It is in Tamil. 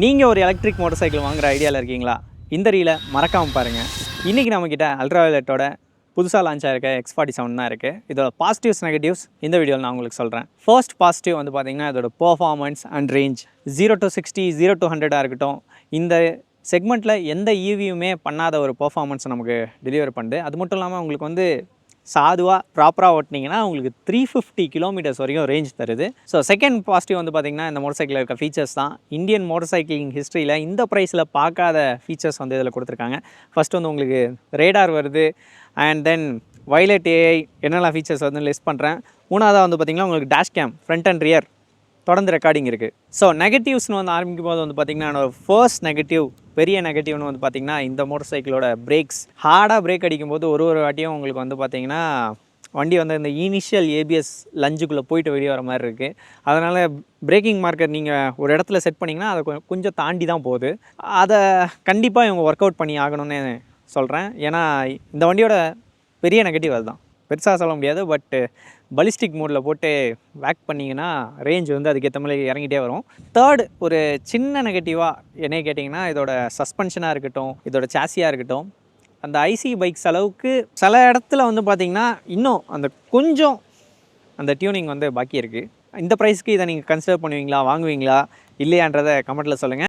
நீங்கள் ஒரு எலக்ட்ரிக் மோட்டர் சைக்கிள் வாங்குகிற ஐடியாவில் இருக்கீங்களா? இந்த ரீலை மறக்காமல் பாருங்கள். இன்றைக்கி நம்மக்கிட்ட அல்ட்ராவயலட்டோட புதுசாக லான்ச் ஆகிருக்க X47 தான் இருக்குது. இதோட பாசிட்டிவ்ஸ் நெகட்டிவ்ஸ் இந்த வீடியோவில் நான் உங்களுக்கு சொல்கிறேன். ஃபர்ஸ்ட் பாசிட்டிவ் வந்து பார்த்திங்கன்னா இதோட performance and range 0 to 60 0 to 100 இருக்கட்டும். இந்த செக்மெண்ட்டில் எந்த ஈவியுமே பண்ணாத ஒரு பெர்ஃபார்மன்ஸ் நமக்கு டெலிவர் பண்ணுது. அது மட்டும் இல்லாமல் உங்களுக்கு வந்து சாதுவாக ப்ராப்பராக ஓட்டினீங்கன்னா உங்களுக்கு 350 கிலோமீட்டர்ஸ் வரைக்கும் ரேஞ்ச் தருது. ஸோ செகண்ட் பாசிட்டிவ் வந்து பார்த்திங்கன்னா இந்த மோட்டர் சைக்கிளில் இருக்க ஃபீச்சர்ஸ் தான். இந்தியன் மோட்டர் சைக்கிளிங் ஹிஸ்ட்ரியில் இந்த ப்ரைஸில் பார்க்காத ஃபீச்சர்ஸ் வந்து இதில் கொடுத்துருக்காங்க. ஃபஸ்ட்டு வந்து உங்களுக்கு ரேடார் வருது, அண்ட் தென் வயலட் ஏஐ என்னெல்லாம் ஃபீச்சர்ஸ் வந்து லிஸ்ட் பண்ணுறேன். மூணாவதாக வந்து பார்த்திங்கன்னா உங்களுக்கு dash game front and rear தொடர்ந்து ரெக்கார்டிங் இருக்குது. ஸோ நெகட்டிவ்ஸ்னு வந்து ஆரம்பிக்கும் போது வந்து பார்த்திங்கன்னா ஃபர்ஸ்ட் நெகட்டிவ் பெரிய நெகட்டிவ்னு வந்து பார்த்திங்கன்னா இந்த மோட்டர் சைக்கிளோட பிரேக்ஸ். ஹார்டாக பிரேக் அடிக்கும்போது ஒரு வாட்டியும் உங்களுக்கு வந்து பார்த்திங்கன்னா வண்டி வந்து இந்த இனிஷியல் ஏபிஎஸ் லஞ்சுக்குள்ளே போயிட்டு வெளியே வர மாதிரி இருக்குது. அதனால் பிரேக்கிங் மார்க்கர் நீங்கள் ஒரு இடத்துல செட் பண்ணிங்கன்னா அதை கொஞ்சம் தாண்டி தான் போகுது. அதை கண்டிப்பாக இவங்க ஒர்க் அவுட் பண்ணி ஆகணும்னு சொல்கிறேன். ஏன்னா இந்த வண்டியோட பெரிய நெகட்டிவ் அதுதான். பெருசாக சொல்ல முடியாது, பட்டு பலிஸ்டிக் மோடில் போட்டு வேக் பண்ணிங்கன்னா ரேஞ்ச் வந்து அதுக்கேற்ற மாதிரி இறங்கிட்டே வரும். தேர்டு ஒரு சின்ன நெகட்டிவாக என்ன கேட்டிங்கன்னா இதோட சஸ்பென்ஷனாக இருக்கட்டும், இதோட சாசியாக இருக்கட்டும், அந்த ஐசி பைக்ஸ் அளவுக்கு சில இடத்துல வந்து பார்த்திங்கன்னா இன்னும் அந்த கொஞ்சம் அந்த டியூனிங் வந்து பாக்கி இருக்குது. இந்த ப்ரைஸ்க்கு இதை நீங்கள் கன்சிடர் பண்ணுவீங்களா, வாங்குவீங்களா இல்லையான்றதை கமெண்ட்டில் சொல்லுங்கள்.